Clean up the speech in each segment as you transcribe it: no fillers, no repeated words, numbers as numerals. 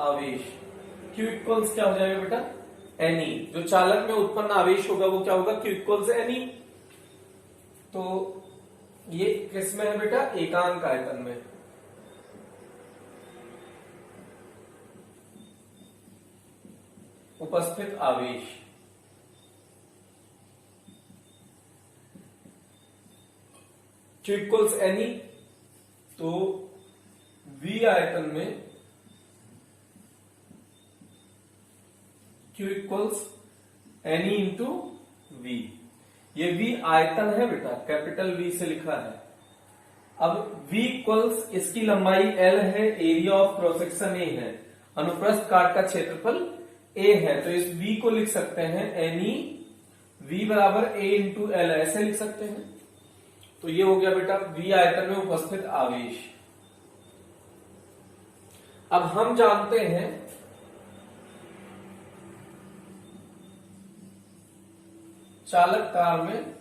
आवेश, Q equals क्या हो जाएगा बेटा, Ni। जो चालक में उत्पन्न आवेश होगा वो क्या होगा, Q इक्वल्स Ni। तो ये किस में है बेटा, एकांक आयतन में। उपस्थित आवेश, Q इक्वल्स Ni, तो V आयतन में Q equals Ni into V। ये V आयतन है बेटा, कैपिटल V से लिखा है। अब V इक्वल्स, इसकी लंबाई L है, area of cross section A है, अनुप्रस्थ काट का क्षेत्रफल A है, तो इस V को लिख सकते हैं Ni V बराबर A इंटू L, ऐसे लिख सकते हैं। तो ये हो गया बेटा V आयतन में उपस्थित आवेश। अब हम जानते हैं चालक तार में,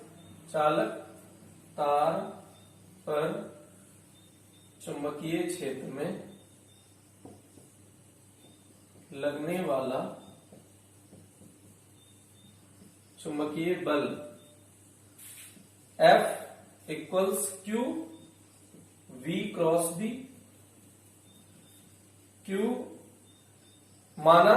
चालक तार पर चुंबकीय क्षेत्र में लगने वाला चुंबकीय बल F equals Q V cross B। Q माना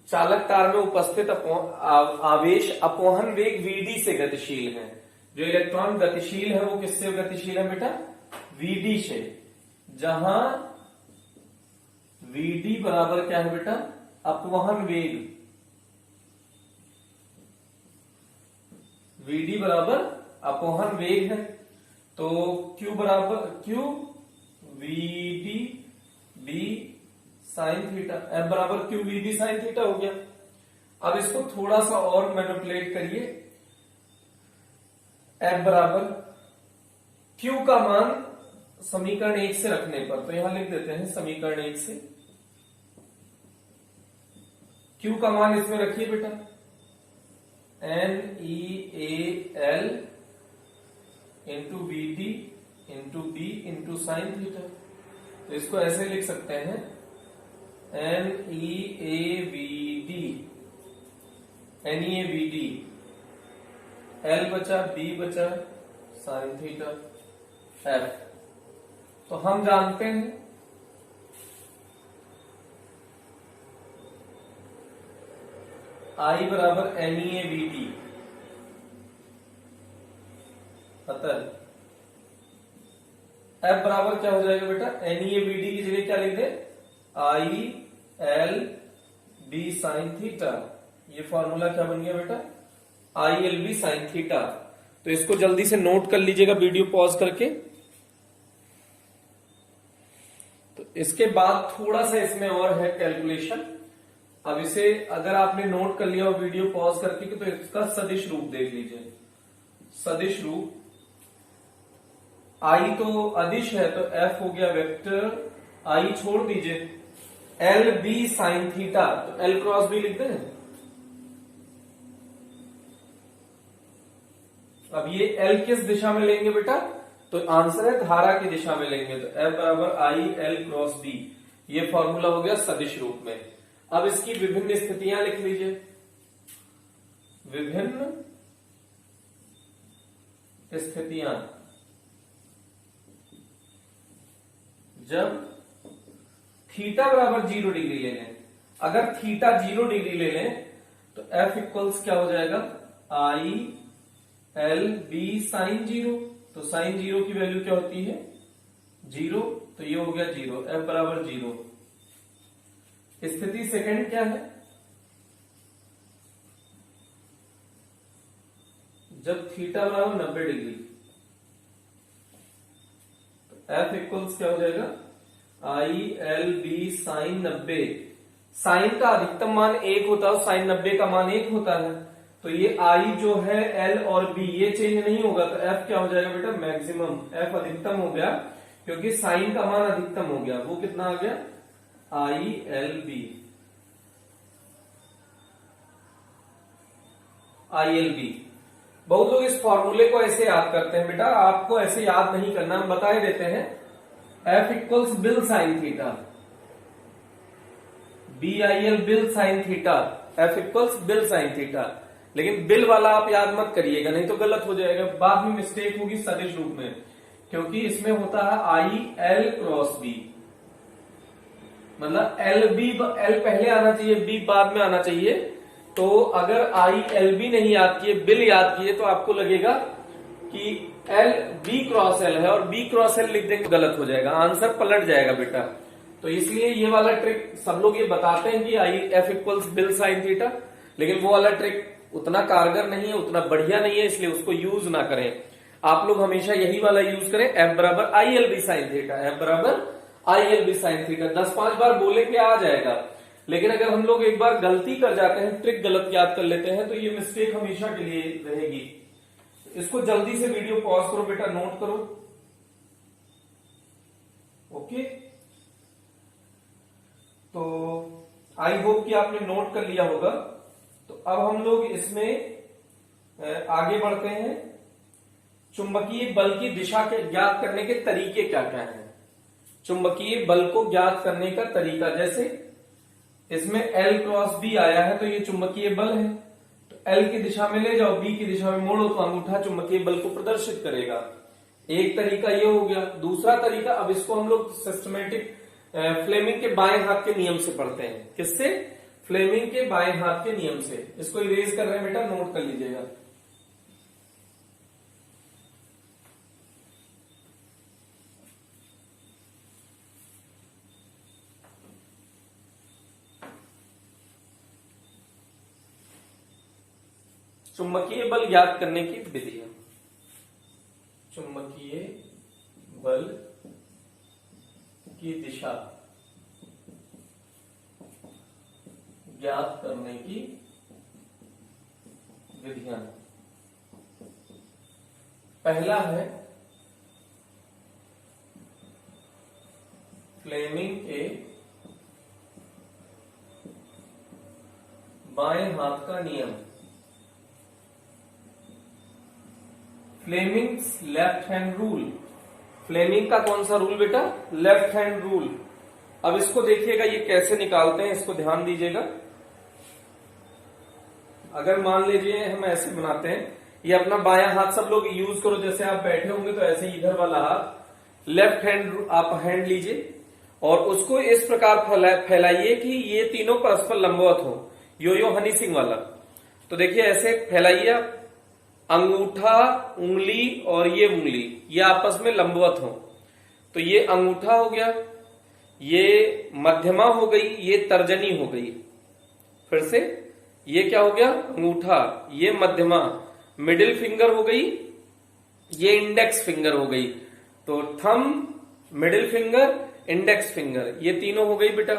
चालक तार में उपस्थित आवेश अपवहन वेग Vd से गतिशील है। जो इलेक्ट्रॉन गतिशील है वो किससे गतिशील है बेटा, Vd से, जहां Vd बराबर क्या है बेटा, अपवहन वेग, Vd बराबर अपवहन वेग है। तो Q बराबर Q Vd B sine theta, F बराबर Q Vd साइन थीटा हो गया। अब इसको थोड़ा सा और मैनिपुलेट करिए, F बराबर Q का मान समीकरण 1 से रखने पर, तो यहां लिख देते हैं समीकरण 1 से Q का मान इसमें रखिए बेटा, NeAl into Vd into B into sine theta. तो इसको ऐसे लिख सकते हैं NeAVD L बचा B बचा साइन थीटा F। तो हम जानते हैं I बराबर NeAVD, अतः F बराबर क्या हो जाएगा बेटा, NeAVD की जगह क्या लिख दे, ILB साइन थीटा। ये फॉर्मूला क्या बन गया बेटा, ILB साइन थीटा। तो इसको जल्दी से नोट कर लीजिएगा वीडियो पॉज करके। तो इसके बाद थोड़ा सा इसमें और है कैलकुलेशन। अब इसे अगर आपने नोट कर लिया और वीडियो पॉज करके, तो इसका सदिश रूप देख लीजिए। सदिश रूप, I तो अदिश है, तो F हो गया वेक्टर, I छोड़ दीजिए, एल बी साइन थीटा, तो एल क्रॉस बी लिखते हैं। अब ये एल किस दिशा में लेंगे बेटा, तो आंसर है धारा की दिशा में लेंगे, तो एफ बराबर आई एल क्रॉस बी। ये फॉर्मूला हो गया सदिश रूप में। अब इसकी विभिन्न स्थितियां लिख लीजिए। विभिन्न स्थितियां, जब थीटा बराबर 0 डिग्री ले लें, अगर थीटा 0 डिग्री ले लें तो एफ इक्वल्स क्या हो जाएगा, आई एल बी साइन 0। तो साइन 0 की वैल्यू क्या होती है 0, तो ये हो गया 0, एफ बराबर 0। स्थिति सेकंड क्या है, जब थीटा बराबर 90 डिग्री, तो एफ इक्वल्स क्या हो जाएगा, I L B sine 90। Sine का अधिकतम मान 1 होता है, साइन 90 का मान 1 होता है, तो ये आई जो है एल और बी ये चेंज नहीं होगा, तो एफ क्या हो जाएगा बेटा, मैक्सिमम। एफ अधिकतम हो गया क्योंकि साइन का मान अधिकतम हो गया, वो कितना आ गया, I L B, I L B. बहुत लोग इस फॉर्मूले को ऐसे याद करते हैं, बेटा आपको ऐसे याद नहीं करना, हम बता ही देते हैं। F equals B I L sine theta, B I L B I L sine theta, F equals B I L sine theta. लेकिन बिल वाला आप याद मत करिएगा, नहीं तो गलत हो जाएगा, बाद में मिस्टेक होगी सदिश रूप में, क्योंकि इसमें होता है आई एल क्रॉस बी, मतलब एल बी, एल पहले आना चाहिए, बी बाद में आना चाहिए। तो अगर आई एल बी नहीं याद किए, बिल याद किए, तो आपको लगेगा कि एल बी क्रॉस एल है, और बी क्रॉस एल लिख देंगे, गलत हो जाएगा, आंसर पलट जाएगा बेटा। तो इसलिए ये वाला ट्रिक सब लोग ये बताते हैं कि I F equals B I L sine theta, लेकिन वो वाला ट्रिक उतना कारगर नहीं है, उतना बढ़िया नहीं है, इसलिए उसको यूज ना करें। आप लोग हमेशा यही वाला यूज करें, एफ बराबर I L B sine theta, F बराबर I L B sine theta. 10-5 बार बोले के आ जाएगा, लेकिन अगर हम लोग एक बार गलती कर जाते हैं, ट्रिक गलत याद कर लेते हैं, तो ये मिस्टेक हमेशा के लिए रहेगी। इसको जल्दी से वीडियो पॉज करो बेटा, नोट करो। ओके, तो आई होप कि आपने नोट कर लिया होगा। तो अब हम लोग इसमें आगे बढ़ते हैं। चुंबकीय बल की दिशा के ज्ञात करने के तरीके क्या क्या हैं। चुंबकीय बल को ज्ञात करने का तरीका, जैसे इसमें L क्रॉस B आया है, तो ये चुंबकीय बल है, तो L की दिशा में ले जाओ, B की दिशा में मोड़ो, तो अंगूठा चुंबकीय बल को प्रदर्शित करेगा। एक तरीका ये हो गया। दूसरा तरीका, अब इसको हम लोग सिस्टमेटिक फ्लेमिंग के बाएं हाथ के नियम से पढ़ते हैं। किससे? फ्लेमिंग के बाएं हाथ के नियम से। इसको इरेज कर रहे हैं बेटा, नोट कर लीजिएगा। चुंबकीय बल ज्ञात करने की विधियां। चुंबकीय बल की दिशा ज्ञात करने की विधियां। पहला है फ्लेमिंग के बाएं हाथ का नियम। Fleming's left hand rule. Fleming का कौन सा रूल बेटा? Left hand rule. अब इसको देखिएगा, ये कैसे निकालते हैं, इसको ध्यान दीजिएगा। अगर मान लीजिए हम ऐसे बनाते हैं, ये अपना बायां हाथ सब लोग यूज करो, जैसे आप बैठे होंगे तो ऐसे इधर वाला हाथ लेफ्ट हैंड आप हैंड लीजिए, और उसको इस प्रकार फैलाइए कि ये तीनों परस्पर लंबवत हो, यो हनी सिंह वाला। तो देखिए ऐसे फैलाइए आप, अंगूठा, उंगली और ये उंगली ये आपस में लंबवत हो। तो ये अंगूठा हो गया, ये मध्यमा हो गई, ये तर्जनी हो गई। फिर से ये क्या हो गया? अंगूठा, ये मध्यमा, मिडिल फिंगर हो गई, ये इंडेक्स फिंगर हो गई। तो thumb, middle finger, index finger, ये तीनों हो गई बेटा।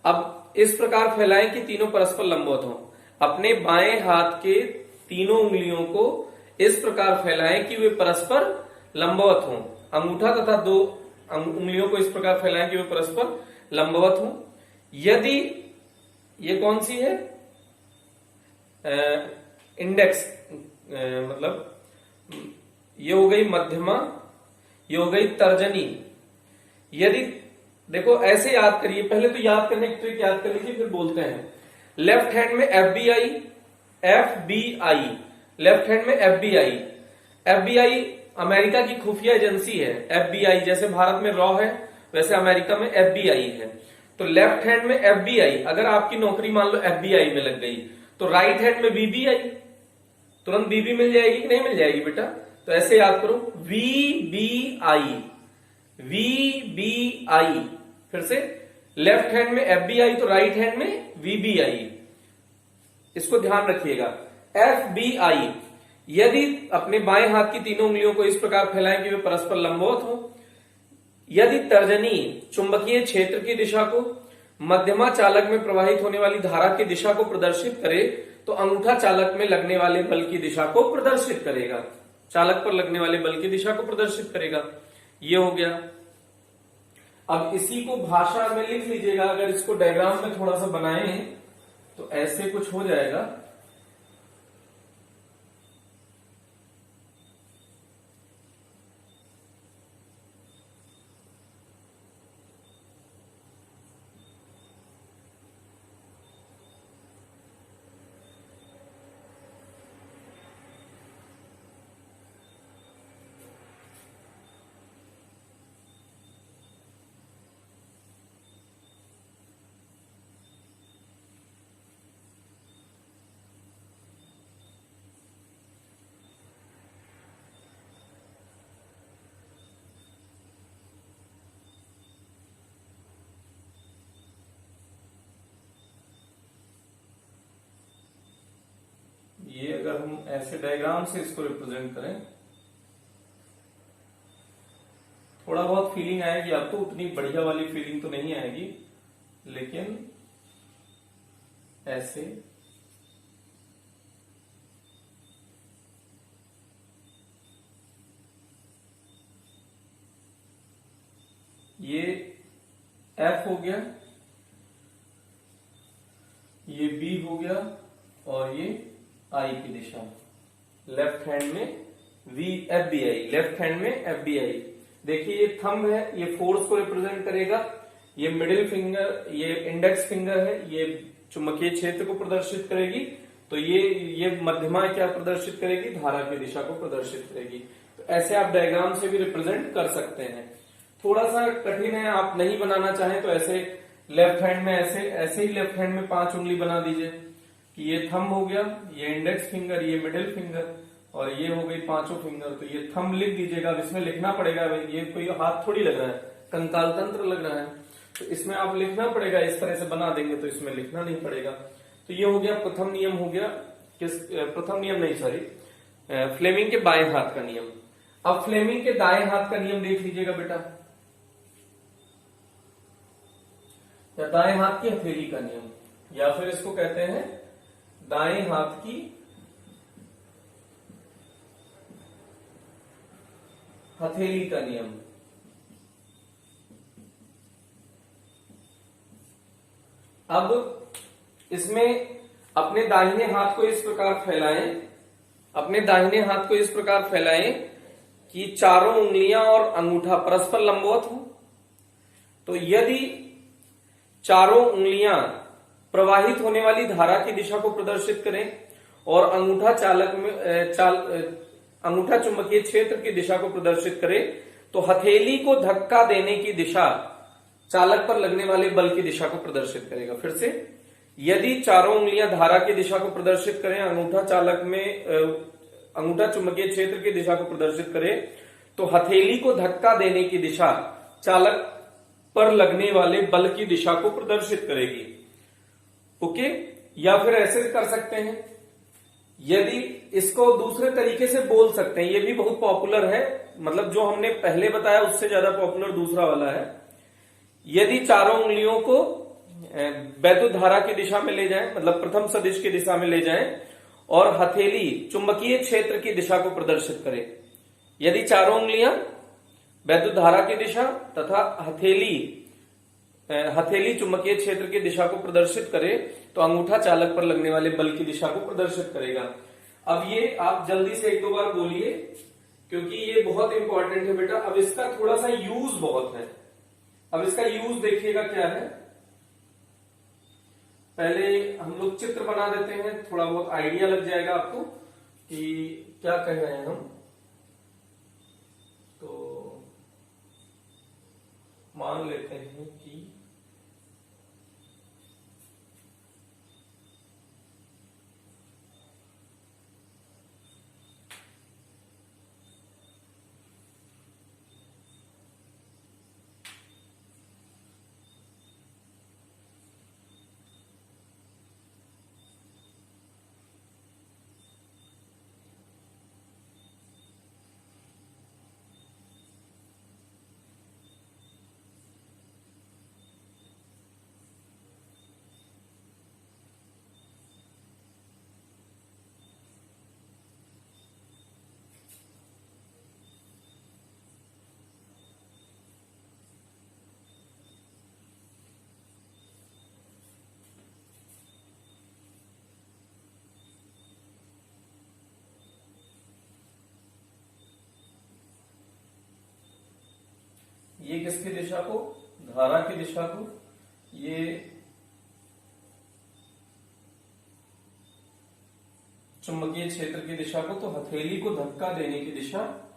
अब इस प्रकार फैलाएं कि तीनों परस्पर लंबवत हो। अपने बाएं हाथ के तीनों उंगलियों को इस प्रकार फैलाएं कि वे परस्पर लंबवत हों। अंगूठा तथा दो उंगलियों को इस प्रकार फैलाएं कि वे परस्पर लंबवत हों। यदि ये कौन सी है? इंडेक्स, मतलब ये हो गई मध्यमा, ये हो गई तर्जनी। यदि देखो ऐसे याद करिए, पहले तो याद करने की ट्रिक याद कर लीजिए, फिर बोलते हैं। लेफ्ट हैंड में FBI, FBI, लेफ्ट हैंड में FBI। FBI अमेरिका की खुफिया एजेंसी है। FBI जैसे भारत में रॉ है, वैसे अमेरिका में FBI है। तो लेफ्ट हैंड में FBI, अगर आपकी नौकरी मान लो FBI में लग गई, तो राइट हैंड में VBI, तुरंत BB मिल जाएगी कि नहीं मिल जाएगी बेटा? तो ऐसे याद करो, VBI, VBI। फिर से लेफ्ट हैंड में FBI, तो राइट हैंड में VBI। इसको ध्यान रखिएगा। FBI, यदि अपने बाएं हाथ की तीनों उंगलियों को इस प्रकार फैलाएं कि वे परस्पर लंबवत हो। यदि तर्जनी चुंबकीय क्षेत्र की दिशा को, मध्यमा चालक में प्रवाहित होने वाली धारा की दिशा को प्रदर्शित करे, तो अंगूठा चालक में लगने वाले बल की दिशा को प्रदर्शित करेगा। चालक पर लगने वाले बल की दिशा को प्रदर्शित करेगा। ये हो गया। अब इसी को भाषा में लिख लीजिएगा। अगर इसको डायग्राम में थोड़ा सा बनाएं तो ऐसे कुछ हो जाएगा। ये अगर हम ऐसे डायग्राम से इसको रिप्रेजेंट करें, थोड़ा बहुत फीलिंग आएगी आपको, उतनी बढ़िया वाली फीलिंग तो नहीं आएगी, लेकिन ऐसे ये F हो गया, ये B हो गया, और ये I की दिशा, लेफ्ट हैंड में FBI, लेफ्ट हैंड में FBI। देखिए ये थंब है, ये फोर्स को रिप्रेजेंट करेगा, ये मिडिल फिंगर, ये इंडेक्स फिंगर है, ये चुंबकीय क्षेत्र को प्रदर्शित करेगी, तो ये मध्यमा क्या प्रदर्शित करेगी, धारा की दिशा को प्रदर्शित करेगी। तो ऐसे आप डायग्राम से भी रिप्रेजेंट कर सकते हैं। थोड़ा सा कठिन है, आप नहीं बनाना चाहें तो ऐसे लेफ्ट हैंड में ऐसे ही लेफ्ट हैंड में 5 उंगली बना दीजिए कि ये थंब हो गया, ये इंडेक्स फिंगर, ये मिडिल फिंगर, और ये हो गई 5 फिंगर। तो ये थंब लिख दीजिएगा। अब इसमें लिखना पड़ेगा, ये कोई हाथ थोड़ी लग रहा है, कंकाल तंत्र लग रहा है, तो इसमें आप लिखना पड़ेगा। इस तरह से बना देंगे तो इसमें लिखना नहीं पड़ेगा। तो ये हो गया प्रथम नियम, हो गया प्रथम नियम नहीं, सॉरी, फ्लेमिंग के बाएं हाथ का नियम। अब फ्लेमिंग के दाएं हाथ का नियम देख लीजिएगा बेटा, या दाएं हाथ की हथेली का नियम, या फिर इसको कहते हैं दाएं हाथ की हथेली का नियम। अब इसमें अपने दाहिने हाथ को इस प्रकार फैलाएं, अपने दाहिने हाथ को इस प्रकार फैलाएं कि चारों उंगलियां और अंगूठा परस्पर लंबवत हो। तो यदि चारों उंगलियां प्रवाहित होने वाली धारा की दिशा को प्रदर्शित करें और अंगूठा अंगूठा चुंबकीय क्षेत्र की दिशा को प्रदर्शित करे, तो हथेली को धक्का देने की दिशा चालक पर लगने वाले बल की दिशा को प्रदर्शित करेगा। फिर से, यदि चारों उंगलियां धारा की दिशा को प्रदर्शित करें, अंगूठा चुंबकीय क्षेत्र की दिशा को प्रदर्शित करे, तो हथेली को धक्का देने की दिशा चालक पर लगने वाले बल की दिशा को प्रदर्शित करेगी। ओके, या फिर ऐसे कर सकते हैं, यदि इसको दूसरे तरीके से बोल सकते हैं, ये भी बहुत पॉपुलर है, मतलब जो हमने पहले बताया उससे ज्यादा पॉपुलर दूसरा वाला है। यदि चारों उंगलियों को वैद्युत धारा की दिशा में ले जाएं, मतलब प्रथम सदिश की दिशा में ले जाएं, और हथेली चुंबकीय क्षेत्र की दिशा को प्रदर्शित करे। यदि चारों उंगलियां वैद्युत धारा की दिशा तथा हथेली चुंबकीय क्षेत्र की दिशा को प्रदर्शित करे, तो अंगूठा चालक पर लगने वाले बल की दिशा को प्रदर्शित करेगा। अब ये आप जल्दी से 1-2 बार बोलिए, क्योंकि ये बहुत इंपॉर्टेंट है बेटा। अब इसका थोड़ा सा यूज बहुत है। अब इसका यूज देखिएगा क्या है। पहले हम लोग चित्र बना देते हैं, थोड़ा बहुत आइडिया लग जाएगा आपको कि क्या कह रहे हैं हम। तो मान लेते हैं कि ये किसकी दिशा को, धारा की दिशा को, ये चुंबकीय क्षेत्र की दिशा को, तो हथेली को धक्का देने की दिशा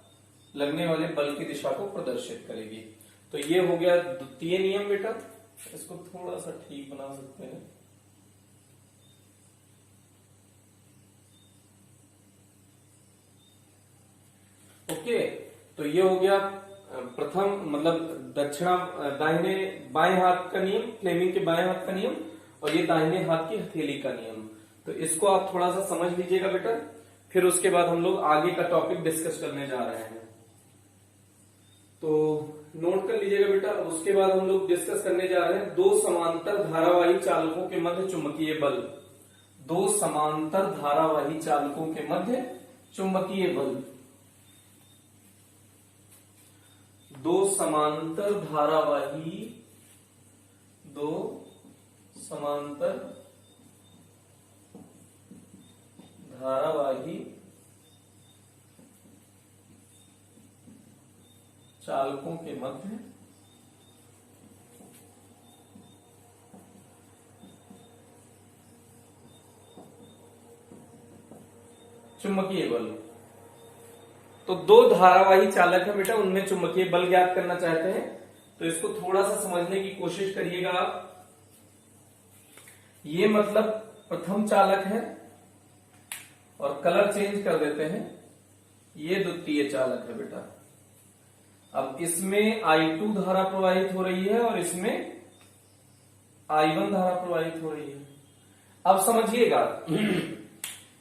लगने वाले बल की दिशा को प्रदर्शित करेगी। तो ये हो गया द्वितीय नियम बेटा। इसको थोड़ा सा ठीक बना सकते हैं। ओके, तो ये हो गया प्रथम, मतलब दाहिने बाएं हाथ का नियम, फ्लेमिंग के बाएं हाथ का नियम, और ये दाहिने हाथ की हथेली का नियम। तो इसको आप थोड़ा सा समझ लीजिएगा बेटा, फिर उसके बाद हम लोग आगे का टॉपिक डिस्कस करने जा रहे हैं। तो नोट कर लीजिएगा बेटा। उसके बाद हम लोग डिस्कस करने जा रहे हैं दो समांतर धारावाही चालकों के मध्य चुंबकीय बल। दो समांतर धारावाही चालकों के मध्य चुंबकीय बल। दो समांतर धारावाही चालकों के मध्य चुंबकीय बल। तो दो धारावाही चालक है बेटा, उनमें चुंबकीय बल ज्ञात करना चाहते हैं। तो इसको थोड़ा सा समझने की कोशिश करिएगा आप। ये मतलब प्रथम चालक है और कलर चेंज कर देते हैं, ये द्वितीय चालक है बेटा। अब इसमें I2 धारा प्रवाहित हो रही है और इसमें I1 धारा प्रवाहित हो रही है। अब समझिएगा,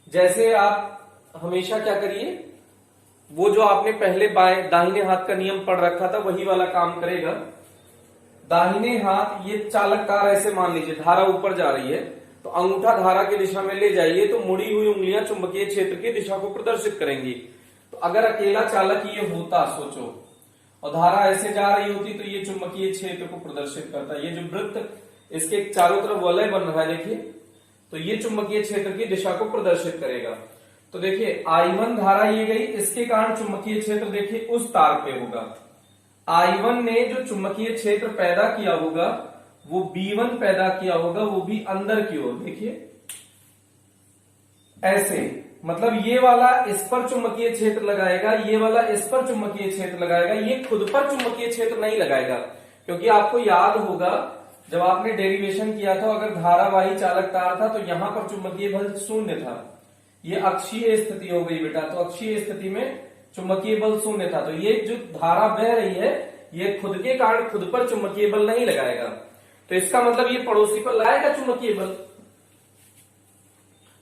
जैसे आप हमेशा क्या करिए, वो जो आपने पहले दाहिने हाथ का नियम पढ़ रखा था वही वाला काम करेगा। दाहिने हाथ, ये चालक कार ऐसे मान लीजिए, धारा ऊपर जा रही है तो अंगूठा धारा की दिशा में ले जाइए तो मुड़ी हुई उंगलियां चुंबकीय क्षेत्र की दिशा को प्रदर्शित करेंगी। तो अगर अकेला चालक ये होता, सोचो, और धारा ऐसे जा रही होती तो ये चुंबकीय क्षेत्र को प्रदर्शित करता। ये जो वृत्त इसके चारों तरफ वलय बन रहा है देखिए, तो ये चुंबकीय क्षेत्र की दिशा को प्रदर्शित करेगा। तो देखिए I1 धारा ये गई, इसके कारण चुंबकीय क्षेत्र देखिए उस तार पे होगा। I1 ने जो चुंबकीय क्षेत्र पैदा किया होगा वो B1 पैदा किया होगा, वो भी अंदर की ओर। देखिए ऐसे, मतलब ये वाला इस पर चुंबकीय क्षेत्र लगाएगा, ये वाला इस पर चुंबकीय क्षेत्र लगाएगा, ये खुद पर चुंबकीय क्षेत्र नहीं लगाएगा। क्योंकि आपको याद होगा जब आपने डेरिवेशन किया था, अगर धारावाही चालक तार था तो यहां पर चुंबकीय बल शून्य था। ये अक्षीय स्थिति हो गई बेटा, तो अक्षीय स्थिति में चुंबकीय बल शून्य था। तो ये जो धारा बह रही है ये खुद के कारण खुद पर चुंबकीय बल नहीं लगाएगा। तो इसका मतलब ये पड़ोसी पर लगाएगा चुंबकीय बल।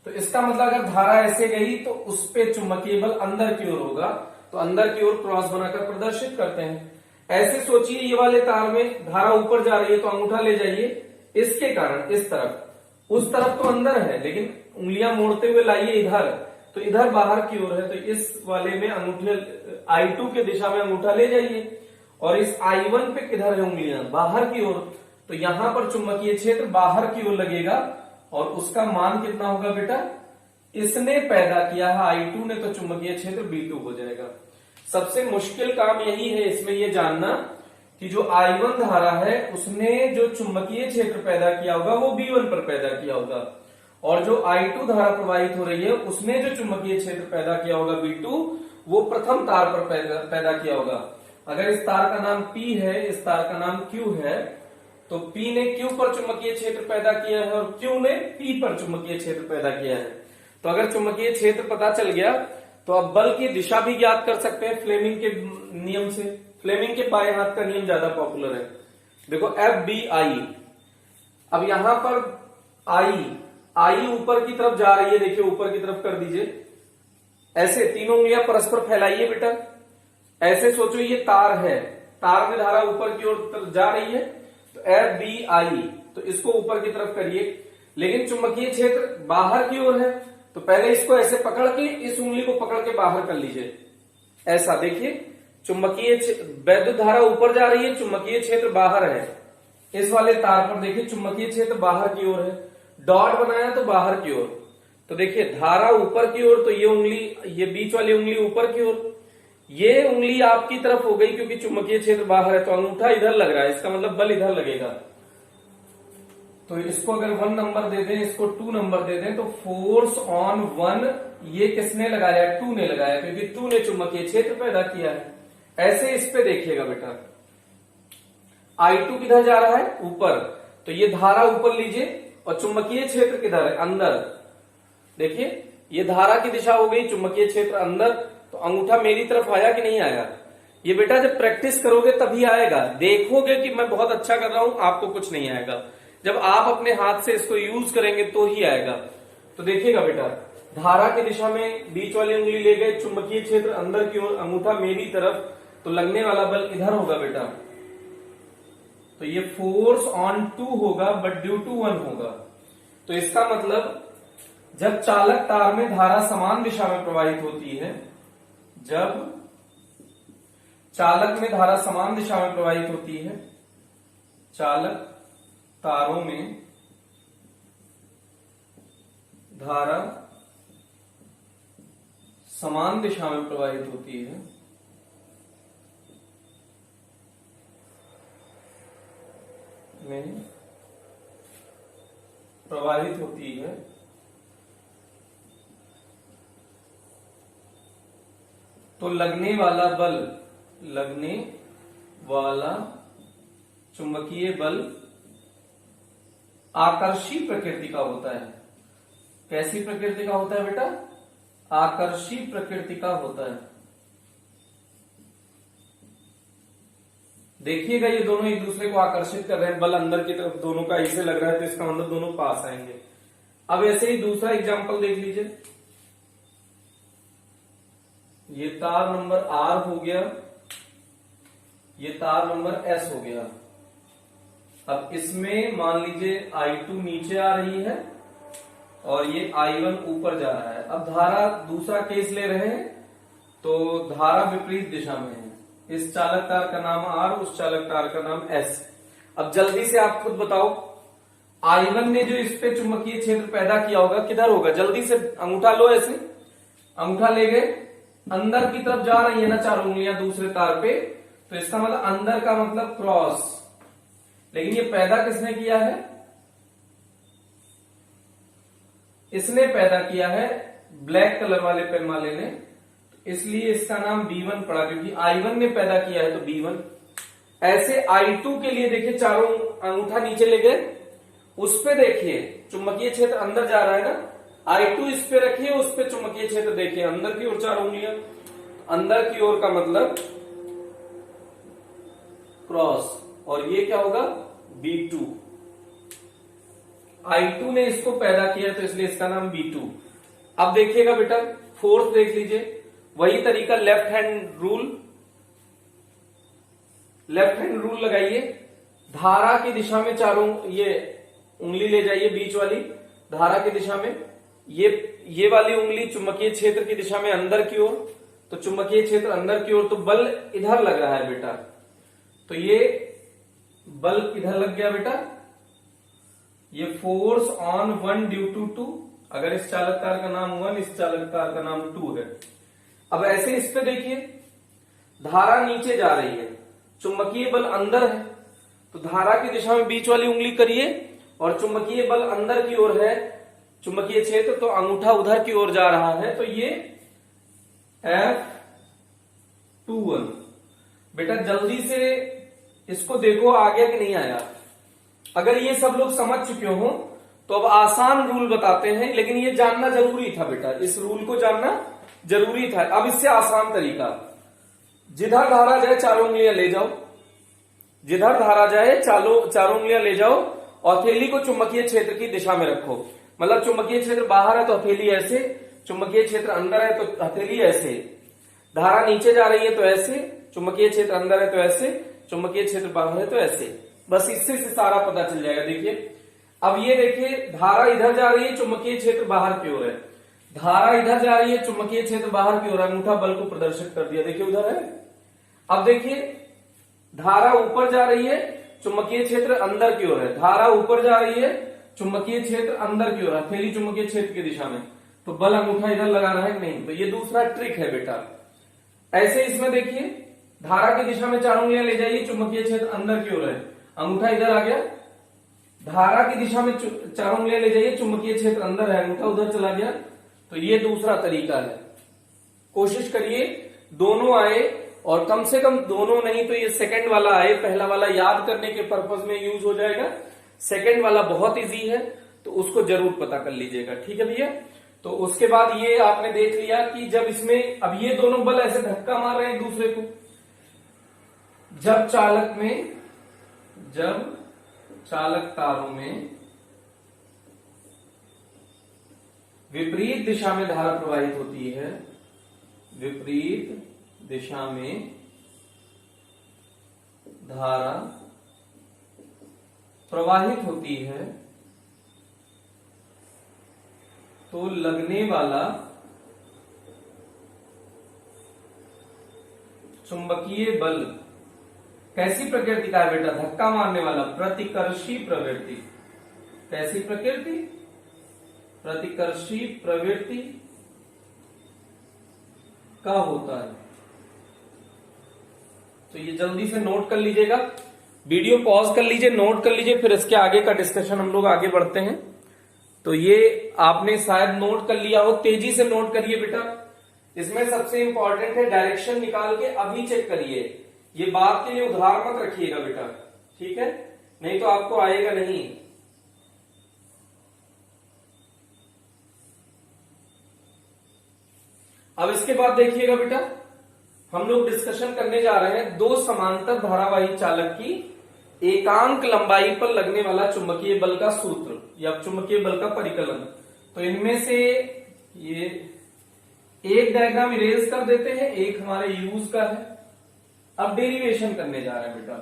तो इसका मतलब अगर धारा ऐसे गई तो उस पे चुंबकीय बल अंदर की ओर होगा। तो अंदर की ओर क्रॉस बनाकर प्रदर्शित करते हैं। ऐसे सोचिए, ये वाले तार में धारा ऊपर जा रही है तो अंगूठा ले जाइए, इसके कारण इस तरफ, उस तरफ तो अंदर है लेकिन उंगलियां मोड़ते हुए लाइए इधर, तो इधर बाहर की ओर है। तो इस वाले में अंगूठे I2 के दिशा में अंगूठा ले जाइए और इस I1 पे किधर है उंगलियां, बाहर की ओर। तो यहां पर चुंबकीय क्षेत्र बाहर की ओर लगेगा और उसका मान कितना होगा बेटा, इसने पैदा किया है I2 ने, तो चुंबकीय क्षेत्र B2 हो जाएगा। सबसे मुश्किल काम यही है इसमें ये जानना कि जो I1 धारा है उसने जो चुंबकीय क्षेत्र पैदा किया होगा वो B1 पर पैदा किया होगा, और जो I2 धारा प्रवाहित हो रही है उसने जो चुंबकीय क्षेत्र पैदा किया होगा B2, वो प्रथम तार पर पैदा किया होगा। अगर इस तार का नाम P है, इस तार का नाम Q है, तो P ने Q पर चुंबकीय क्षेत्र पैदा किया है और Q ने P पर चुंबकीय क्षेत्र पैदा किया है। तो अगर चुंबकीय क्षेत्र पता चल गया तो अब बल की दिशा भी ज्ञात कर सकते हैं फ्लेमिंग के नियम से। फ्लेमिंग के बाएं हाथ का नियम ज्यादा पॉपुलर है। देखो FBI, अब यहां पर I ऊपर की तरफ जा रही है, देखिए ऊपर की तरफ कर दीजिए, ऐसे तीनों उंगलियां परस्पर फैलाइए बेटा। ऐसे सोचो ये तार है, तार में धारा ऊपर की ओर जा रही है, तो FBI, तो इसको ऊपर की तरफ करिए। लेकिन चुंबकीय क्षेत्र बाहर की ओर है, तो पहले इसको ऐसे पकड़ के, इस उंगली को पकड़ के बाहर कर लीजिए। ऐसा देखिए, चुंबकीय वैद्युत धारा ऊपर जा रही है, चुंबकीय क्षेत्र बाहर है। इस वाले तार पर देखिए चुंबकीय क्षेत्र बाहर की ओर है, डॉट बनाया तो बाहर की ओर। तो देखिए धारा ऊपर की ओर, तो ये उंगली, ये बीच वाली उंगली ऊपर की ओर, ये उंगली आपकी तरफ हो गई क्योंकि चुंबकीय क्षेत्र बाहर है, तो अंगूठा इधर लग रहा है, इसका मतलब बल इधर लगेगा। तो इसको अगर 1 नंबर दे दें, इसको 2 नंबर दे दें, तो फोर्स ऑन 1 ये किसने लगाया, 2 ने लगाया, क्योंकि 2 ने चुंबकीय क्षेत्र पैदा किया है। ऐसे इस पे देखिएगा बेटा, I2 किधर जा रहा है, ऊपर, तो ये धारा ऊपर लीजिए और चुंबकीय क्षेत्र किधर है, अंदर। देखिए ये धारा की दिशा हो गई, चुंबकीय क्षेत्र अंदर, तो अंगूठा मेरी तरफ आया कि नहीं आया। ये बेटा जब प्रैक्टिस करोगे तभी आएगा। देखोगे कि मैं बहुत अच्छा कर रहा हूं, आपको कुछ नहीं आएगा। जब आप अपने हाथ से इसको यूज करेंगे तो ही आएगा। तो देखिएगा बेटा, धारा की दिशा में बीच वाली उंगली ले गए, चुंबकीय क्षेत्र अंदर की ओर, अंगूठा मेरी तरफ, तो लगने वाला बल इधर होगा बेटा। तो ये फोर्स ऑन 2 होगा बट ड्यू टू 1 होगा। तो इसका मतलब जब चालक तार में धारा समान दिशा में प्रवाहित होती है, जब चालक में धारा समान दिशा में प्रवाहित होती है, चालक तारों में धारा समान दिशा में प्रवाहित होती है, तो लगने वाला चुंबकीय बल आकर्षी प्रकृति का होता है। कैसी प्रकृति का होता है बेटा? आकर्षी प्रकृति का होता है। देखिएगा ये दोनों एक दूसरे को आकर्षित कर रहे हैं, बल अंदर की तरफ दोनों का ऐसे लग रहा है, तो इसका मतलब दोनों पास आएंगे। अब ऐसे ही दूसरा एग्जांपल देख लीजिए। ये तार नंबर R हो गया, ये तार नंबर S हो गया। अब इसमें मान लीजिए I2 नीचे आ रही है और ये I1 ऊपर जा रहा है। अब धारा दूसरा केस ले रहे हैं, तो धारा विपरीत दिशा में है। इस चालक तार का नाम R, उस चालक तार का नाम S। अब जल्दी से आप खुद बताओ, I1 ने जो इस पे चुंबकीय क्षेत्र पैदा किया होगा किधर होगा? जल्दी से अंगूठा लो, ऐसे अंगूठा ले गए, अंदर की तरफ जा रही है ना चारों उंगलियां दूसरे तार पे, तो इसका मतलब अंदर का मतलब क्रॉस। लेकिन ये पैदा किसने किया है? इसने पैदा किया है ब्लैक कलर वाले पेन वाले ने, इसलिए इसका नाम B1 पड़ा, क्योंकि I1 ने पैदा किया है तो B1। ऐसे I2 के लिए देखिए, चारों अंगूठा नीचे ले गए, उस पे देखिए चुंबकीय क्षेत्र अंदर जा रहा है ना, I2 इस पे रखिए, उस पे चुंबकीय क्षेत्र देखिए अंदर की ओर, चारों उंगलियां अंदर की ओर का मतलब क्रॉस, और ये क्या होगा? B2। I2 ने इसको पैदा किया तो इसलिए इसका नाम B2। अब देखिएगा बेटा, फोर्थ देख लीजिए, वही तरीका, लेफ्ट हैंड रूल लगाइए। धारा की दिशा में चारों, ये उंगली ले जाइए बीच वाली, धारा की दिशा में, ये वाली उंगली चुंबकीय क्षेत्र की दिशा में अंदर की ओर, तो चुंबकीय क्षेत्र अंदर की ओर, तो बल इधर लग रहा है बेटा। तो ये बल किधर लग गया बेटा? ये फोर्स ऑन 1 ड्यू टू 2। अगर इस चालक तार का नाम 1, इस चालक तार का नाम 2 है। अब ऐसे इस पे देखिए, धारा नीचे जा रही है, चुंबकीय बल अंदर है, तो धारा की दिशा में बीच वाली उंगली करिए, और चुंबकीय बल अंदर की ओर है, चुंबकीय क्षेत्र, तो अंगूठा उधर की ओर जा रहा है, तो ये F21। बेटा जल्दी से इसको देखो आ गया कि नहीं आया। अगर ये सब लोग समझ चुके हो तो अब आसान रूल बताते हैं, लेकिन ये जानना जरूरी था बेटा, इस रूल को जानना जरूरी था। अब इससे आसान तरीका, जिधर धारा जाए चारों उंगलियां ले जाओ, जिधर धारा जाए चारों उंगलियां ले जाओ, और हथेली को चुंबकीय क्षेत्र की दिशा में रखो। मतलब चुंबकीय क्षेत्र बाहर है तो हथेली ऐसे, चुंबकीय क्षेत्र अंदर है तो हथेली ऐसे, धारा नीचे जा रही है तो ऐसे, चुंबकीय क्षेत्र अंदर है तो ऐसे, चुंबकीय क्षेत्र बाहर है तो ऐसे। बस इससे से सारा पता चल जाएगा। देखिए अब ये देखिए, धारा इधर जा रही है, चुंबकीय क्षेत्र बाहर की ओर है, धारा इधर जा रही है, चुंबकीय क्षेत्र बाहर की ओर, अंगूठा बल को प्रदर्शित कर दिया, देखिए उधर है। अब देखिए धारा ऊपर जा रही है, चुंबकीय क्षेत्र अंदर की ओर है, धारा ऊपर जा रही है, चुंबकीय क्षेत्र अंदर की ओर है, हथेली चुंबकीय क्षेत्र की दिशा में, तो बल अंगूठा इधर लगा रहा है नहीं। तो ये दूसरा ट्रिक है बेटा। ऐसे इसमें देखिए, धारा की दिशा में चारों उंगलियां ले जाइए, चुंबकीय क्षेत्र अंदर की ओर है, अंगूठा इधर आ गया, धारा की दिशा में चारों उंगलियां ले जाइए, चुंबकीय क्षेत्र अंदर है, अंगूठा उधर चला गया। तो ये दूसरा तरीका है। कोशिश करिए दोनों आए, और कम से कम दोनों नहीं तो ये सेकंड वाला आए। पहला वाला याद करने के पर्पज में यूज हो जाएगा, सेकंड वाला बहुत इजी है, तो उसको जरूर पता कर लीजिएगा। ठीक है भैया। तो उसके बाद ये आपने देख लिया कि जब इसमें, अब ये दोनों बल ऐसे धक्का मार रहे हैं एक दूसरे को, जब चालक तारों में विपरीत दिशा में धारा प्रवाहित होती है, विपरीत दिशा में धारा प्रवाहित होती है तो लगने वाला चुंबकीय बल कैसी प्रकृति का है बेटा? धक्का मारने वाला, प्रतिकर्षी प्रवृत्ति। कैसी प्रकृति? प्रतिकर्षी प्रवृत्ति का होता है। तो ये जल्दी से नोट कर लीजिएगा, वीडियो पॉज कर लीजिए, नोट कर लीजिए, फिर इसके आगे का डिस्कशन हम लोग आगे बढ़ते हैं। तो ये आपने शायद नोट कर लिया हो, तेजी से नोट करिए बेटा। इसमें सबसे इंपॉर्टेंट है डायरेक्शन निकाल के अभी चेक करिए, ये बात के लिए उधार मत रखिएगा बेटा, ठीक है? नहीं तो आपको आएगा नहीं। अब इसके बाद देखिएगा बेटा, हम लोग डिस्कशन करने जा रहे हैं दो समांतर धारावाही चालक की एकांक लंबाई पर लगने वाला चुंबकीय बल का सूत्र या चुंबकीय बल का परिकलन। तो इनमें से ये एक डायग्राम इरेज कर देते हैं, एक हमारे यूज का है। अब डेरिवेशन करने जा रहे हैं बेटा,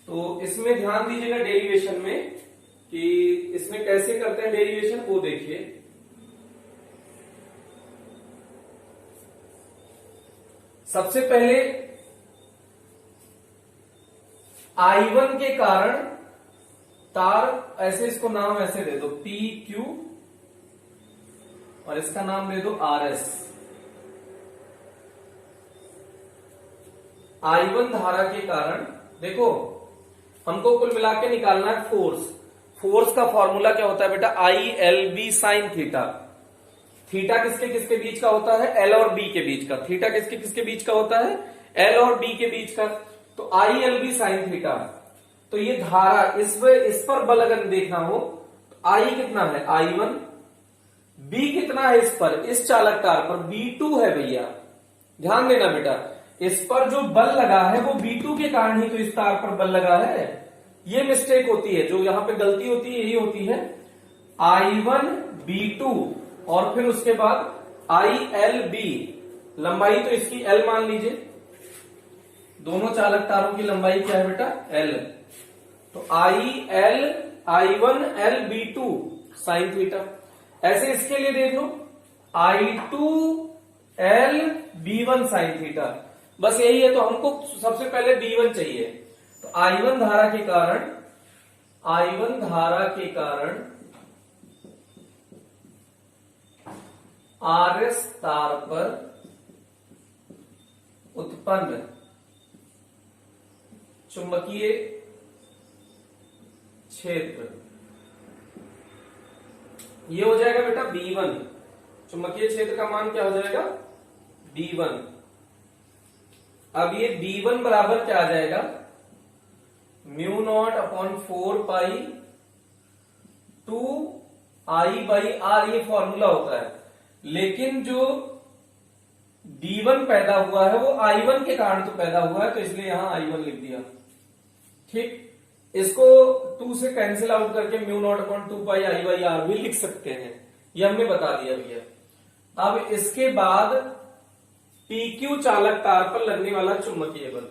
तो इसमें ध्यान दीजिएगा डेरिवेशन में कि इसमें कैसे करते हैं डेरिवेशन, वो देखिए। सबसे पहले I1 के कारण तार, ऐसे इसको नाम ऐसे दे दो PQ और इसका नाम दे दो RS। I1 धारा के कारण देखो हमको कुल मिला के निकालना है फोर्स। फोर्स का फॉर्मूला क्या होता है बेटा? ILB sine theta. थीटा किसके किसके बीच का होता है? L और B के बीच का। थीटा किसके किसके बीच का होता है? L और B के बीच का। तो ILB साइन थीटा। तो ये धारा इस पर बल अगर देखना हो तो I कितना है? I1। B कितना है इस पर, इस चालक तार पर? B2 है भैया, ध्यान देना बेटा। इस पर जो बल लगा है वो B2 के कारण ही तो इस तार पर बल लगा है। ये मिस्टेक होती है, जो यहां पे गलती होती है यही होती है। I1 B2 और फिर उसके बाद ILB, लंबाई तो इसकी L मान लीजिए। दोनों चालक तारों की लंबाई क्या है बेटा? L। तो I1 L B2 sine theta. ऐसे इसके लिए देख लो I2 L B1 sine theta. बस यही है, तो हमको सबसे पहले B1 चाहिए। तो I1 धारा के कारण RS तार पर उत्पन्न चुंबकीय क्षेत्र, ये हो जाएगा बेटा B1। चुंबकीय क्षेत्र का मान क्या हो जाएगा? B1। अब ये B1 बराबर क्या आ जाएगा? μ0/4 पाई 2I/R, ये फॉर्मूला होता है। लेकिन जो B1 पैदा हुआ है वो I1 के कारण तो पैदा हुआ है, तो इसलिए यहां I1 लिख दिया। ठीक, इसको 2 से कैंसिल आउट करके μ0/2 पाई I/R भी लिख सकते हैं, ये हमने बता दिया भैया। अब इसके बाद PQ चालक तार पर लगने वाला चुंबकीय बल।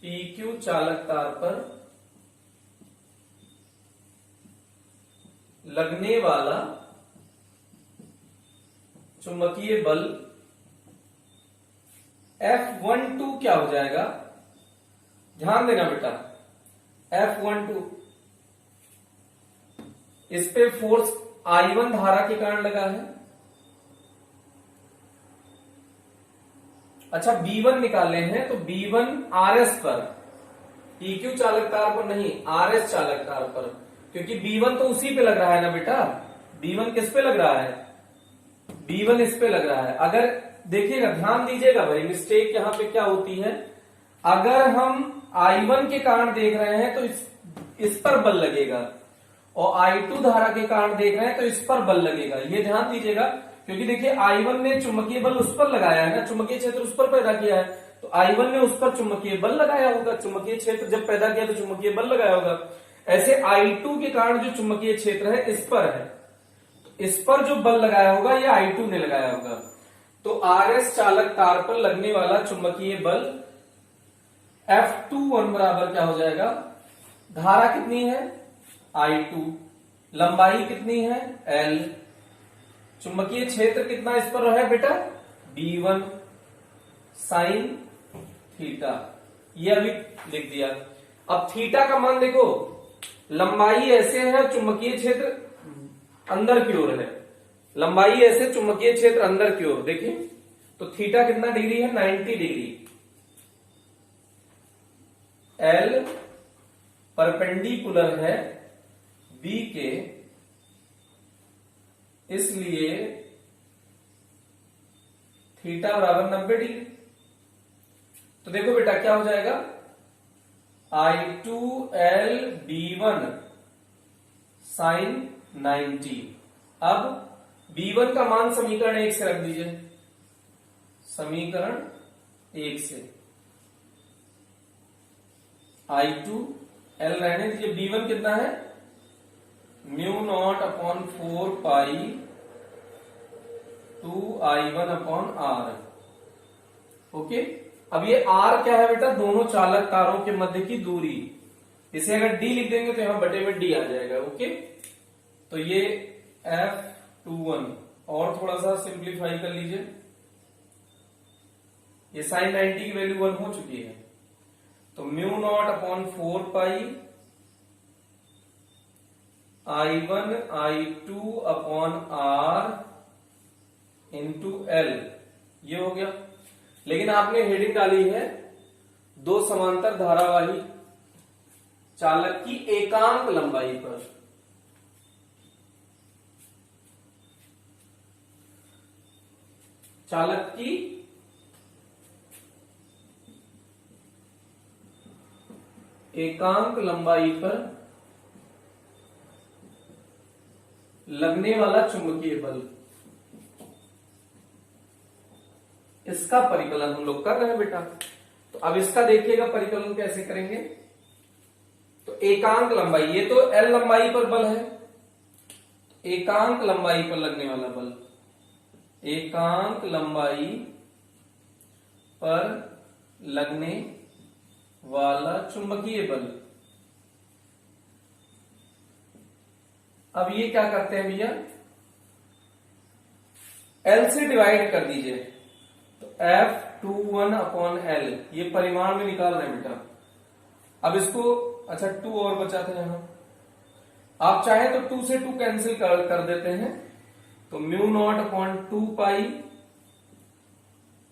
PQ चालक तार पर लगने वाला चुंबकीय बल F12 क्या हो जाएगा? ध्यान देना बेटा, F12 इस पे फोर्स I1 धारा के कारण लगा है। अच्छा, B1 निकालने हैं तो B1 RS पर, PQ चालक तार पर नहीं, RS चालक तार पर, क्योंकि B1 तो उसी पे लग रहा है ना बेटा। B1 किस पे लग रहा है? B1 इस पे लग रहा है। अगर देखिएगा, ध्यान दीजिएगा भाई, मिस्टेक यहां पे क्या होती है, अगर हम I1 के कारण देख रहे हैं तो इस पर बल लगेगा, और I2 धारा के कारण देख रहे हैं तो इस पर बल लगेगा। ये ध्यान दीजिएगा, क्योंकि देखिए I1 ने चुंबकीय बल उस पर लगाया है ना, चुंबकीय क्षेत्र उस पर पैदा किया है, तो I1 ने उस पर चुंबकीय बल लगाया होगा। चुंबकीय क्षेत्र जब पैदा किया तो चुंबकीय बल लगाया होगा। ऐसे I2 के कारण जो चुंबकीय क्षेत्र है इस पर है, तो इस पर जो बल लगाया होगा ये I2 ने लगाया होगा। तो RS चालक तार पर लगने वाला चुंबकीय बल F21 बराबर क्या हो जाएगा, धारा कितनी है I2, लंबाई कितनी है L, चुंबकीय क्षेत्र कितना इस पर है बेटा B1 साइन थीटा, ये अभी लिख दिया। अब थीटा का मान देखो, लंबाई ऐसे है, चुंबकीय क्षेत्र अंदर की ओर है, लंबाई ऐसे, चुंबकीय क्षेत्र अंदर की ओर, देखिए तो थीटा कितना डिग्री है 90 डिग्री। L परपेंडिकुलर है B के, इसलिए थीटा बराबर 90 डिग्री। तो देखो बेटा क्या हो जाएगा, I2L B1 साइन 90। अब B1 का मान समीकरण 1 से रख दीजिए, समीकरण 1 से I2L रहने दीजिए, B1 कितना है म्यू नॉट अपॉन 4 पाई 2I1 अपॉन R। ओके, अब ये R क्या है बेटा, दोनों चालक तारों के मध्य की दूरी, इसे अगर D लिख देंगे तो यहां बटे में D आ जाएगा। ओके, तो ये F21 और थोड़ा सा सिंप्लीफाई कर लीजिए, ये साइन 90 की वैल्यू 1 हो चुकी है, तो म्यू नॉट अपॉन 4 पाई I1 I2 upon R into L, ये हो गया। लेकिन आपने हेडिंग डाली है दो समांतर धारावाही चालक की एकांक लंबाई पर, चालक की एकांक लंबाई पर लगने वाला चुंबकीय बल, इसका परिकलन हम लोग कर रहे हैं बेटा। तो अब इसका देखिएगा परिकलन कैसे करेंगे। तो एकांक लंबाई, ये तो L लंबाई पर बल है, एकांक लंबाई पर लगने वाला बल, एकांक लंबाई पर लगने वाला चुंबकीय बल। अब ये क्या करते हैं भैया, L से डिवाइड कर दीजिए, तो F21 अपॉन L, ये परिमाण में निकाल रहे हैं बेटा। अब इसको, अच्छा 2 और बचा था यहां, आप चाहे तो 2 से 2 कैंसिल कर देते हैं, तो म्यू नॉट अपॉन 2 पाई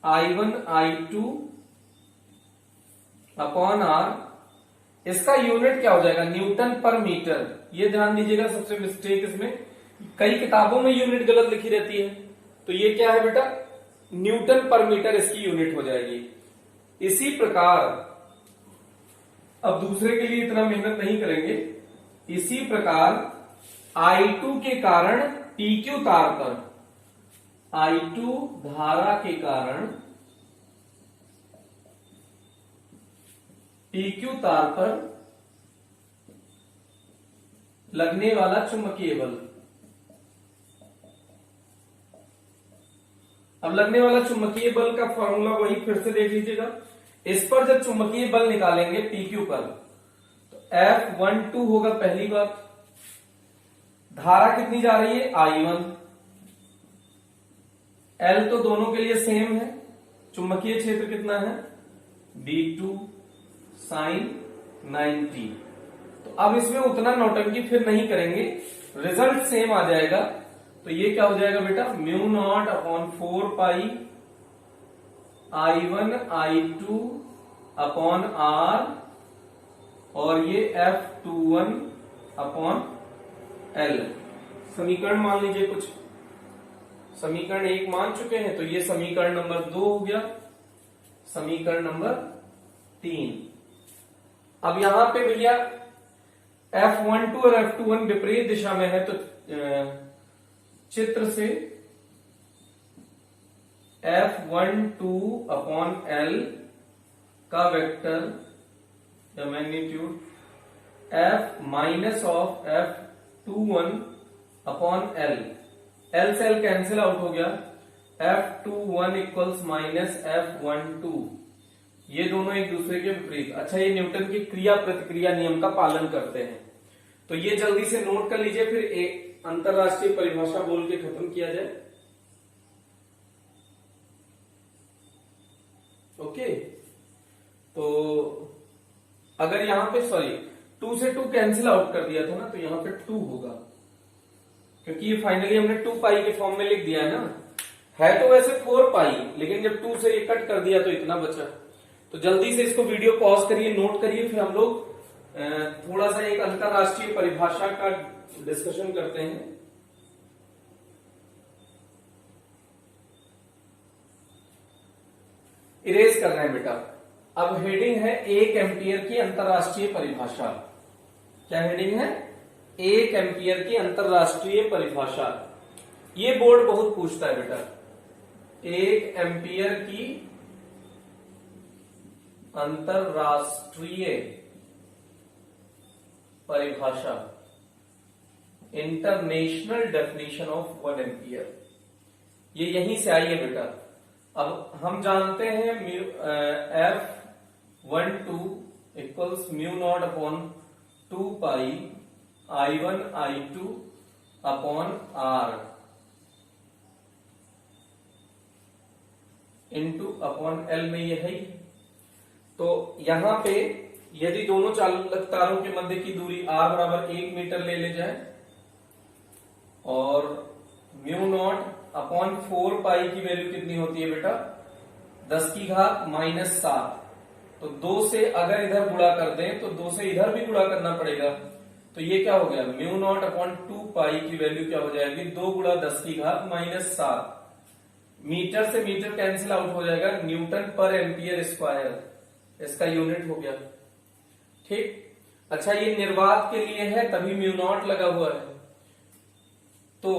I1 I2 अपॉन R, इसका यूनिट क्या हो जाएगा न्यूटन पर मीटर। ये ध्यान दीजिएगा, सबसे मिस्टेक इसमें, कई किताबों में यूनिट गलत लिखी रहती है, तो ये क्या है बेटा न्यूटन पर मीटर इसकी यूनिट हो जाएगी। इसी प्रकार, अब दूसरे के लिए इतना मेहनत नहीं करेंगे, इसी प्रकार I2 के कारण PQ तार पर, I2 धारा के कारण PQ तार पर लगने वाला चुंबकीय बल। अब लगने वाला चुंबकीय बल का फॉर्मूला वही फिर से देख लीजिएगा। इस पर जब चुंबकीय बल निकालेंगे PQ पर, तो F12 होगा पहली बात, धारा कितनी जा रही है I1, L तो दोनों के लिए सेम है, चुंबकीय क्षेत्र कितना है B2 साइन 90। तो अब इसमें उतना नौटंकी फिर नहीं करेंगे, रिजल्ट सेम आ जाएगा। तो ये क्या हो जाएगा बेटा म्यू नॉट अपॉन 4 पाई I1 I2 अपॉन R, और ये F21 अपॉन L। समीकरण मान लीजिए कुछ, समीकरण 1 मान चुके हैं, तो ये समीकरण नंबर 2 हो गया, समीकरण नंबर 3। अब यहां पे भैया F12 और F21 विपरीत दिशा में है, तो चित्र से F12 अपॉन L का वेक्टर या magnitude F minus of F21 upon L, L से एल कैंसिल आउट हो गया, F21 इक्वल्स माइनस F12, ये दोनों एक दूसरे के विपरीत। अच्छा, ये न्यूटन की क्रिया प्रतिक्रिया नियम का पालन करते हैं, तो ये जल्दी से नोट कर लीजिए, फिर एक अंतरराष्ट्रीय परिभाषा बोल के खत्म किया जाए। ओके, तो अगर यहां पे सॉरी 2 से 2 कैंसिल आउट कर दिया था ना, तो यहां पे 2 होगा, क्योंकि ये फाइनली हमने 2 पाई के फॉर्म में लिख दिया है ना। है तो वैसे 4 पाई, लेकिन जब 2 से ये कट कर दिया तो इतना बचा। तो जल्दी से इसको वीडियो पॉज करिए, नोट करिए, फिर हम लोग थोड़ा सा एक अंतरराष्ट्रीय परिभाषा का डिस्कशन करते हैं। इरेज करना है बेटा। अब हेडिंग है 1 एम्पियर की अंतरराष्ट्रीय परिभाषा। क्या हेडिंग है? 1 एम्पियर की अंतरराष्ट्रीय परिभाषा। ये बोर्ड बहुत पूछता है बेटा। 1 एम्पियर की अंतरराष्ट्रीय परिभाषा, इंटरनेशनल डेफिनेशन ऑफ 1 एम्पियर, ये यहीं से आई है बेटा। अब हम जानते हैं F12 equals mu naught upon 2 पाई I1 I2 upon R into upon L में ये है। तो यहां पे यदि दोनों चालक तारों के मध्य की दूरी R बराबर 1 मीटर ले जाए और म्यू नॉट अपॉन 4 पाई की वैल्यू कितनी होती है बेटा? 10 की घात माइनस 7। तो 2 से अगर इधर गुणा कर दें तो 2 से इधर भी गुणा करना पड़ेगा। तो ये क्या हो गया? म्यू नॉट अपॉन 2 पाई की वैल्यू क्या हो जाएगी? 2 गुणा 10 की घात माइनस 7। मीटर से मीटर कैंसिल आउट हो जाएगा, न्यूटन पर एम्पियर स्क्वायर इसका यूनिट हो गया। ठीक। अच्छा, ये निर्वात के लिए है तभी म्यू नॉट लगा हुआ है। तो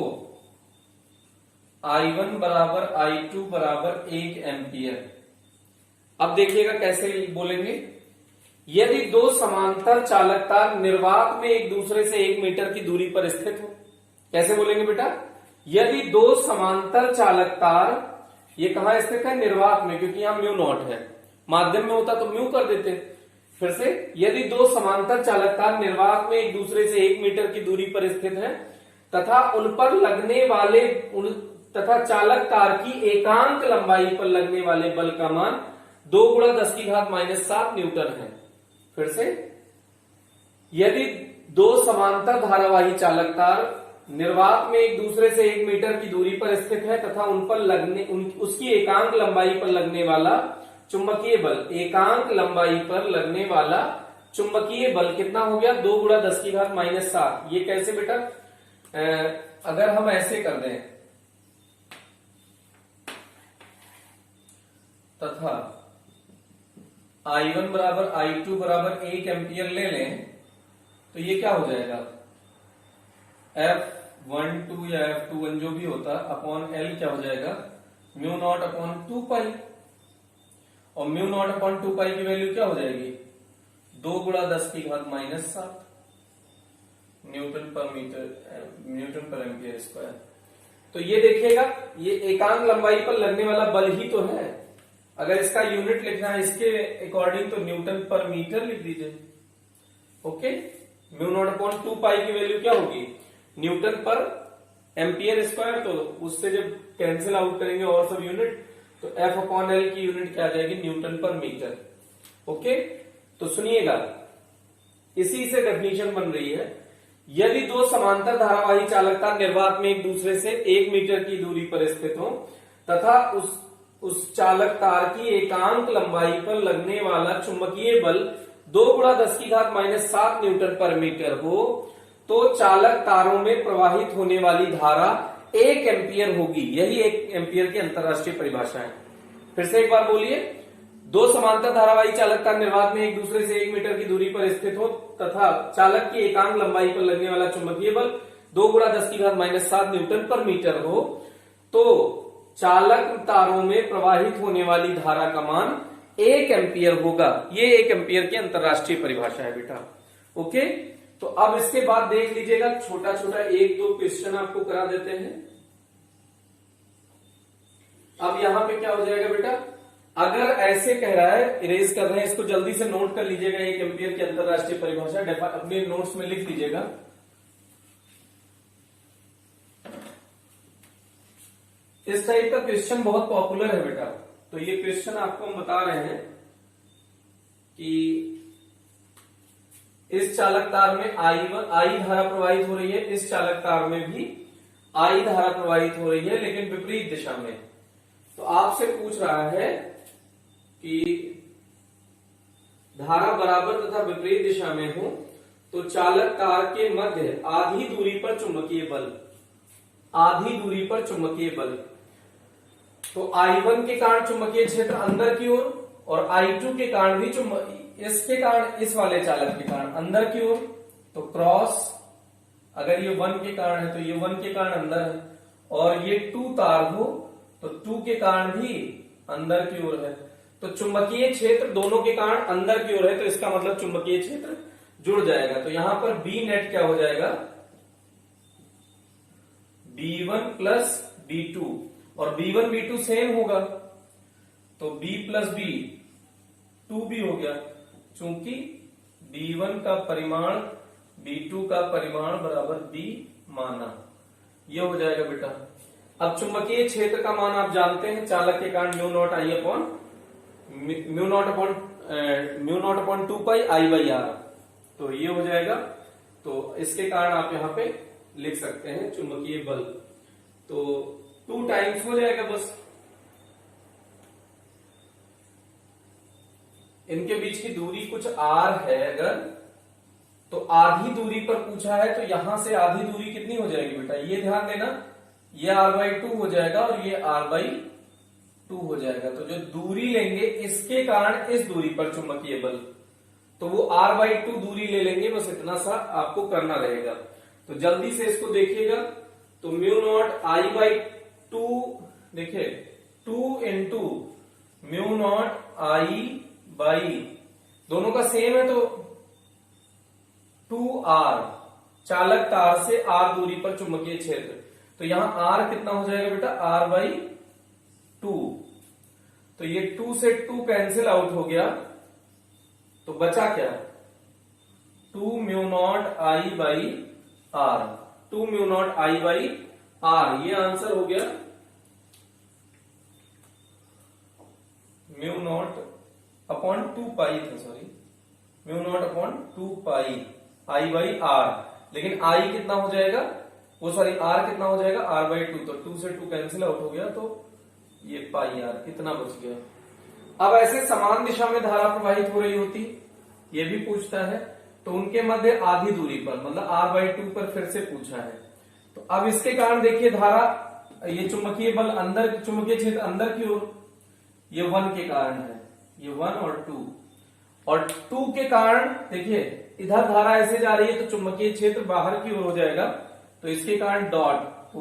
I1 बराबर I2 बराबर 1 एम्पियर। अब देखिएगा कैसे बोलेंगे। यदि 2 समांतर चालक तार निर्वात में एक दूसरे से 1 मीटर की दूरी पर स्थित हो, कैसे बोलेंगे बेटा? यदि 2 समांतर चालक तार, ये कहां स्थित है? निर्वात में, क्योंकि यहां म्यू नॉट है। माध्यम में होता तो म्यू कर देते। फिर से, यदि 2 समांतर चालक तार निर्वात में एक दूसरे से 1 मीटर की दूरी पर स्थित है तथा उन पर लगने वाले तथा चालक तार की एकांक लंबाई पर लगने वाले बल का मान 2 गुणा 10 की घात माइनस 7 न्यूटन है। फिर से, यदि 2 समांतर धारावाही चालक तार निर्वात में एक दूसरे से 1 मीटर की दूरी पर स्थित है तथा उन पर उसकी एकांक लंबाई पर लगने वाला चुंबकीय बल, एकांक लंबाई पर लगने वाला चुंबकीय बल कितना हो गया? 2 गुणा 10 की घात माइनस 7। ये कैसे बेटा? अगर हम ऐसे कर दें तथा I1 बराबर I2 बराबर 1 एम्पियर ले लें तो ये क्या हो जाएगा? F12 या F21 जो भी होता अपॉन L क्या हो जाएगा? म्यू नॉट अपॉन 2 पाई। और म्यू नॉट अपॉन 2 पाई की वैल्यू क्या हो जाएगी? 2 गुणा 10 की घात माइनस 7 न्यूटन पर एम्पियर स्क्वायर। तो ये देखिएगा, ये एकांक लंबाई पर लगने वाला बल ही तो है। अगर इसका यूनिट लिखना है इसके अकॉर्डिंग तो न्यूटन पर मीटर लिख दीजिए। ओके, म्यू नॉट अपॉन 2 पाई की वैल्यू क्या होगी? न्यूटन पर एम्पियर स्क्वायर। तो उससे जब कैंसिल आउट करेंगे और सब यूनिट, तो F अपॉन L की यूनिट क्या आ जाएगी? न्यूटन पर मीटर। ओके, तो सुनिएगा, इसी से डेफिनेशन बन रही है। यदि 2 समांतर धारावाही चालक तार निर्वात में एक दूसरे से 1 मीटर की दूरी पर स्थित हो तथा उस चालक तार की एकांक लंबाई पर लगने वाला चुंबकीय बल 2 गुणा 10 की घात माइनस 7 न्यूटन पर मीटर हो, तो चालक तारों में प्रवाहित होने वाली धारा 1 एम्पियर होगी। यही 1 एम्पियर की अंतरराष्ट्रीय परिभाषा है। फिर से एक बार बोलिए। 2 समांतर धारावाही चालक तार निर्वात में एक दूसरे से 1 मीटर की दूरी पर स्थित हो तथा चालक की एकांक लंबाई पर लगने वाला चुंबकीय बल 2 गुणा 10 की घात माइनस 7 न्यूटन पर मीटर हो, तो चालक तारों में प्रवाहित होने वाली धारा का मान 1 एम्पियर होगा। ये 1 एम्पियर की अंतरराष्ट्रीय परिभाषा है बेटा। ओके, तो अब इसके बाद देख लीजिएगा, छोटा छोटा 1-2 क्वेश्चन आपको करा देते हैं। अब यहां पे क्या हो जाएगा बेटा, अगर ऐसे कह रहा है, इरेज कर रहे हैं इसको, जल्दी से नोट कर लीजिएगा, 1 एम्पियर की अंतरराष्ट्रीय परिभाषा अपने नोट्स में लिख लीजिएगा। इस टाइप का क्वेश्चन बहुत पॉपुलर है बेटा। तो ये क्वेश्चन आपको हम बता रहे हैं कि इस चालक तार में आई धारा प्रवाहित हो रही है, इस चालक तार में भी आई धारा प्रवाहित हो रही है, लेकिन विपरीत दिशा में। तो आपसे पूछ रहा है कि धारा बराबर तथा विपरीत दिशा में हो तो चालक तार के मध्य आधी दूरी पर चुंबकीय बल, आधी दूरी पर चुंबकीय बल। तो I1 के कारण चुंबकीय क्षेत्र अंदर की ओर, और I2 के कारण भी इसके कारण, इस वाले चालक के कारण अंदर की ओर। तो क्रॉस, अगर ये 1 के कारण है तो ये 1 के कारण अंदर है, और ये 2 तार हो तो 2 के कारण भी अंदर की ओर है। तो चुंबकीय क्षेत्र दोनों के कारण अंदर की ओर है, तो इसका मतलब चुंबकीय क्षेत्र जुड़ जाएगा। तो यहां पर बी नेट क्या हो जाएगा, B1 प्लस B2, और B1 B2 सेम होगा, तो B प्लस B 2B हो गया, चूंकि B1 का परिमाण B2 का परिमाण बराबर B माना। यह हो जाएगा बेटा। अब चुंबकीय क्षेत्र का मान आप जानते हैं, चालक के कारण mu naught I upon mu naught upon 2 pi I by R. तो ये हो जाएगा। तो इसके कारण आप यहां पे लिख सकते हैं चुंबकीय बल, तो 2 टाइम्स हो जाएगा बस। इनके बीच की दूरी कुछ r है अगर, तो आधी दूरी पर पूछा है, तो यहां से आधी दूरी कितनी हो जाएगी बेटा, ये ध्यान देना, ये r/2 हो जाएगा और ये r/2 हो जाएगा। तो जो दूरी लेंगे इसके कारण इस दूरी पर चुंबकीय बल, तो वो r/2 दूरी ले लेंगे, बस इतना सा आपको करना रहेगा। तो जल्दी से इसको देखिएगा, तो म्यू नॉट I/2, देखिए 2 इंटू म्यू नॉट I/, दोनों का सेम है, तो 2r, चालक तार से r दूरी पर चुंबकीय क्षेत्र। तो यहां r कितना हो जाएगा बेटा, r/2। तो ये 2 से 2 कैंसिल आउट हो गया, तो बचा क्या, 2 mu naught I/r, 2 mu naught I/r, ये आंसर हो गया। म्यू नॉट अपॉन 2 पाई था, सॉरी, म्यू नॉट अपॉन 2 पाई I/r, लेकिन I कितना हो जाएगा, वो सॉरी R कितना हो जाएगा, r/2। तो 2 से 2 कैंसिल आउट हो गया, तो ये पाई r इतना बच गया। अब ऐसे समान दिशा में धारा प्रवाहित हो रही होती, ये भी पूछता है, तो उनके मध्य आधी दूरी पर, मतलब r/2 पर फिर से पूछा है। तो अब इसके कारण देखिए धारा, ये चुंबकीय बल अंदर, चुंबकीय क्षेत्र अंदर की ओर, ये 1 के कारण है, ये 1 और 2, और 2 के कारण देखिए इधर धारा ऐसे जा रही है, तो चुंबकीय क्षेत्र बाहर की ओर हो जाएगा, तो इसके कारण डॉट, तो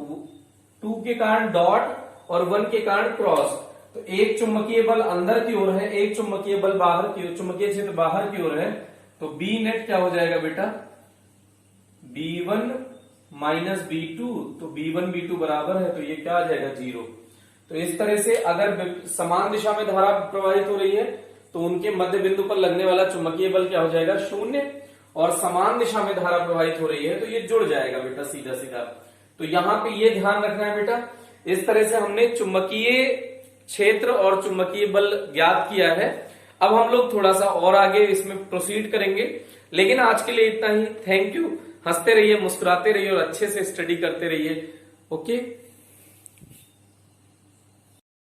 2 के कारण डॉट और 1 के कारण क्रॉस। तो एक चुंबकीय बल अंदर की ओर है, एक चुंबकीय बल बाहर की ओर, चुंबकीय क्षेत्र बाहर की ओर है, तो बी नेट क्या हो जाएगा बेटा, B1 माइनस B2, तो B1 B2 बराबर है, तो ये क्या आ जाएगा, 0। तो इस तरह से अगर समान दिशा में धारा प्रवाहित हो रही है तो उनके मध्य बिंदु पर लगने वाला चुंबकीय बल क्या हो जाएगा, 0, और समान दिशा में धारा प्रवाहित हो रही है तो ये जुड़ जाएगा बेटा सीधा सीधा। तो यहां पे ये ध्यान रखना है बेटा। इस तरह से हमने चुंबकीय क्षेत्र और चुंबकीय बल ज्ञात किया है। अब हम लोग थोड़ा सा और आगे इसमें प्रोसीड करेंगे, लेकिन आज के लिए इतना ही। Thank you. हंसते रहिए, मुस्कुराते रहिए और अच्छे से स्टडी करते रहिए। ओके।